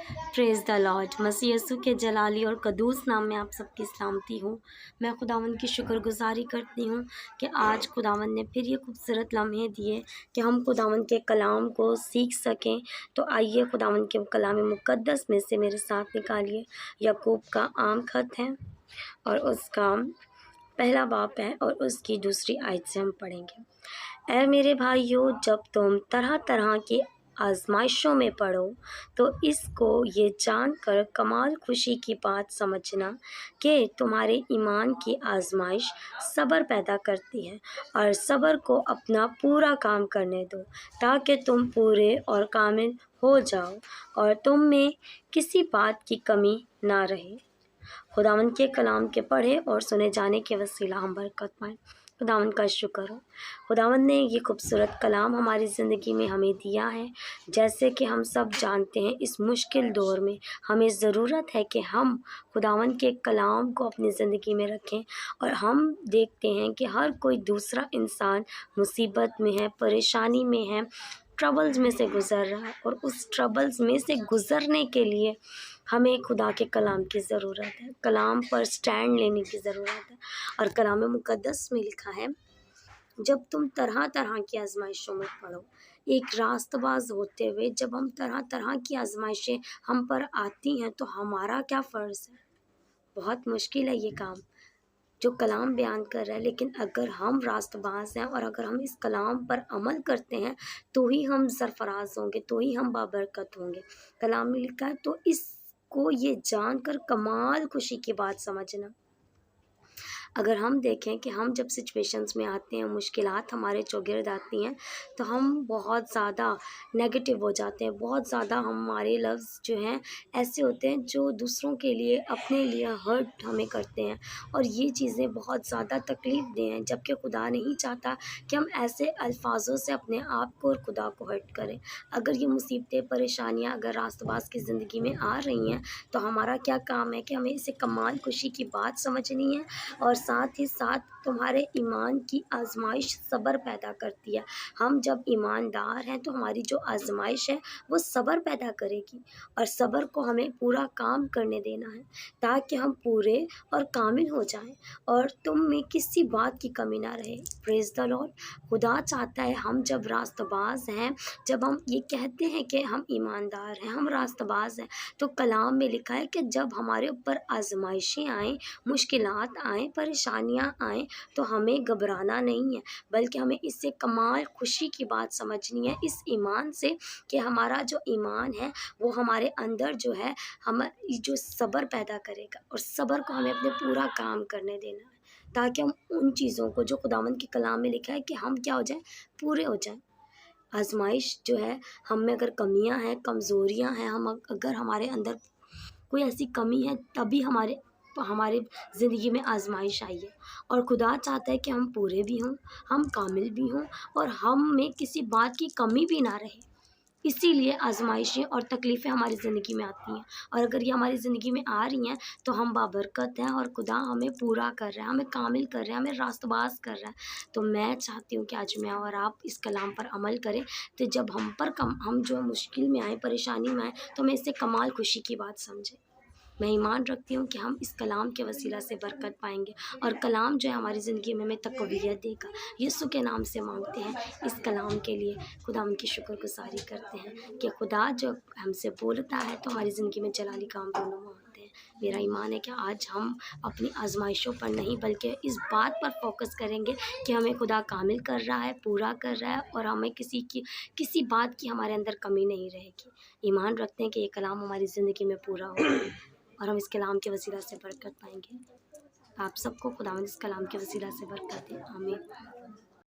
Praise the Lord. मसीह यीशु के जलाली और कदूस नाम में आप सबकी सलामती हूँ। मैं खुदावंद की शुक्रगुज़ारी करती हूँ कि आज खुदावंद ने फिर ये खूबसूरत लम्हे दिए कि हम खुदावंद के कलाम को सीख सकें। तो आइए खुदावंद के कलाम मुक़द्दस में से मेरे साथ निकालिए। याकूब का आम खत है और उसका पहला बाब है और उसकी दूसरी आयत से हम पढ़ेंगे। ऐ मेरे भाइयों, जब तुम तरह तरह की आजमाइशों में पड़ो तो इसको ये जानकर कमाल खुशी की बात समझना कि तुम्हारे ईमान की आजमाइश सब्र पैदा करती है, और सब्र को अपना पूरा काम करने दो ताकि तुम पूरे और कामिल हो जाओ और तुम में किसी बात की कमी ना रहे। खुदावंद के कलाम के पढ़े और सुने जाने के वसीला हम बरकत पाएँ। खुदावंद का शुक्र हो। खुदावंद ने ये खूबसूरत कलाम हमारी ज़िंदगी में हमें दिया है। जैसे कि हम सब जानते हैं, इस मुश्किल दौर में हमें ज़रूरत है कि हम खुदावंद के कलाम को अपनी ज़िंदगी में रखें। और हम देखते हैं कि हर कोई दूसरा इंसान मुसीबत में है, परेशानी में है, ट्रबल्स में से गुज़र रहा है, और उस ट्रबल्स में से गुज़रने के लिए हमें खुदा के कलाम की ज़रूरत है। कलाम पर स्टैंड लेने की ज़रूरत है। और कलाम मुक़द्दस में लिखा है, जब तुम तरह तरह की आजमाइशों में पड़ो, एक रास्तबाज होते हुए जब हम तरह तरह की आजमाइशें हम पर आती हैं तो हमारा क्या फ़र्ज़ है। बहुत मुश्किल है ये काम जो कलाम बयान कर रहा है, लेकिन अगर हम रास्तबाज हैं और अगर हम इस कलाम पर अमल करते हैं तो ही हम सरफराज होंगे, तो ही हम बाबरकत होंगे। कलाम में लिखा है, तो इसको ये जानकर कमाल खुशी की बात समझना। अगर हम देखें कि हम जब सिचुएशंस में आते हैं, मुश्किलात हमारे चौगिर्द आती हैं, तो हम बहुत ज़्यादा नेगेटिव हो जाते हैं। बहुत ज़्यादा हमारे लफ्ज़ जो हैं ऐसे होते हैं जो दूसरों के लिए, अपने लिए हर्ट हमें करते हैं, और ये चीज़ें बहुत ज़्यादा तकलीफ़ दें हैं, जबकि खुदा नहीं चाहता कि हम ऐसे अल्फाजों से अपने आप को और खुदा को हर्ट करें। अगर ये मुसीबतें, परेशानियाँ अगर रास्तबाज की ज़िंदगी में आ रही हैं तो हमारा क्या काम है कि हमें इसे कमाल खुशी की बात समझनी है। और साथ ही साथ तुम्हारे ईमान की आजमाइश सब्र पैदा करती है। हम जब ईमानदार हैं तो हमारी जो आजमाइश है वो सब्र पैदा करेगी, और सब्र को हमें पूरा काम करने देना है ताकि हम पूरे और कामिल हो जाएं और तुम में किसी बात की कमी ना रहे। Praise the Lord. खुदा चाहता है हम जब रास्तबाज हैं, जब हम ये कहते हैं कि हम ईमानदार हैं, हम रास्तबाज हैं, तो कलाम में लिखा है कि जब हमारे ऊपर आजमाइशें आएँ, मुश्किलात आएँ, परेशानियाँ आएँ, तो हमें घबराना नहीं है, बल्कि हमें इससे कमाल खुशी की बात समझनी है, इस ईमान से कि हमारा जो ईमान है वो हमारे अंदर जो है हम जो सब्र पैदा करेगा, और सब्र को हमें अपने पूरा काम करने देना है ताकि हम उन चीज़ों को जो खुदावंद के कलाम में लिखा है कि हम क्या हो जाएं, पूरे हो जाएं। आजमाइश जो है, हम में अगर कमियां हैं, कमज़ोरियां हैं, हम अगर हमारे अंदर कोई ऐसी कमी है, तभी हमारे हमारे ज़िंदगी में आजमाइश आई है। और खुदा चाहता है कि हम पूरे भी हों, हम कामिल भी हों, और हम में किसी बात की कमी भी ना रहे। इसीलिए आजमाइशें और तकलीफ़ें हमारी ज़िंदगी में आती हैं, और अगर ये हमारी ज़िंदगी में आ रही हैं तो हम बाबरकत हैं, और खुदा हमें पूरा कर रहा है, हमें कामिल कर रहा है, हमें रास्तबाज कर रहा है। तो मैं चाहती हूँ कि आज मैं और आप इस कलाम पर अमल करें, तो जब हम जो मुश्किल में आए, परेशानी में आए, तो हमें इससे कमाल खुशी की बात समझें। मैं ईमान रखती हूँ कि हम इस कलाम के वसीला से बरकत पाएंगे, और कलाम जो है हमारी ज़िंदगी में हमें तक़वियत देगा। यीशु के नाम से मांगते हैं इस कलाम के लिए। खुदा उनकी शुक्रगुज़ारी करते हैं कि खुदा जो हमसे बोलता है तो हमारी ज़िंदगी में जलाली काम दोनों होते हैं। मेरा ईमान है कि आज हम अपनी आजमाइशों पर नहीं, बल्कि इस बात पर फोकस करेंगे कि हमें खुदा कामिल कर रहा है, पूरा कर रहा है, और हमें किसी बात की हमारे अंदर कमी नहीं रहेगी। ईमान रखते हैं कि ये कलाम हमारी ज़िंदगी में पूरा होगा और हम इस कलाम के वसीला से बरकत पाएंगे। आप सबको खुदावंद इस कलाम के वसीला से बरकत दे। आमीन।